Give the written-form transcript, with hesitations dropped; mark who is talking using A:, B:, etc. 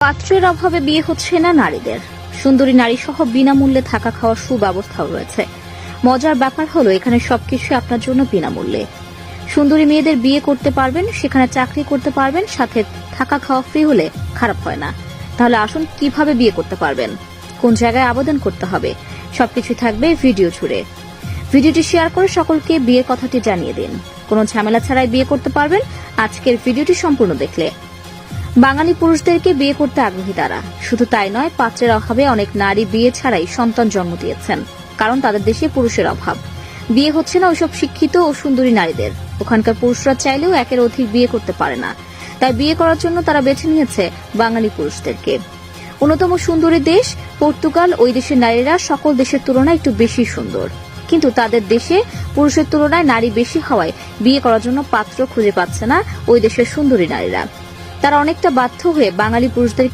A: পাত্রের অভাবে বিয়ে হচ্ছে না নারীদের। সুন্দরী নারী সহ বিনামূল্যে থাকা খাওয়ার সুব্যবস্থাও রয়েছে। মজার ব্যাপার হলো এখানে সবকিছু আপনার জন্য বিনামূল্যে। সুন্দরী মেয়েদের বিয়ে করতে পারবেন, সেখানে চাকরি করতে পারবেন, সাথে থাকা খাওয়া ফ্রি হলে খারাপ হয় না। তাহলে আসুন কিভাবে বিয়ে করতে পারবেন, কোন জায়গায় আবেদন করতে হবে, সবকিছু থাকবে ভিডিও জুড়ে। ভিডিওটি শেয়ার করে সকলকে বিয়ের কথাটি জানিয়ে দিন। কোনো ঝামেলা ছাড়াই বিয়ে করতে পারবেন আজকের ভিডিওটি সম্পূর্ণ দেখলে। বাঙালি পুরুষদেরকে বিয়ে করতে আগ্রহী তারা। শুধু তাই নয়, পাত্রের অভাবে অনেক নারী বিয়ে ছাড়াই সন্তান জন্ম দিয়েছেন, কারণ তাদের দেশে পুরুষের অভাব। বিয়ে হচ্ছে না ওইসব শিক্ষিত ও সুন্দরী নারীদের। ওখানকার পুরুষরা চাইলেও একের অধিক বিয়ে করতে পারে না, তাই বিয়ে করার জন্য তারা বেছে নিয়েছে বাঙালি পুরুষদেরকে। অন্যতম সুন্দরী দেশ পর্তুগাল। ওই দেশের নারীরা সকল দেশের তুলনায় একটু বেশি সুন্দর, কিন্তু তাদের দেশে পুরুষের তুলনায় নারী বেশি হওয়ায় বিয়ে করার জন্য পাত্র খুঁজে পাচ্ছে না ওই দেশের সুন্দরী নারীরা। তারা অনেকটা বাধ্য হয়ে বাঙালি পুরুষদের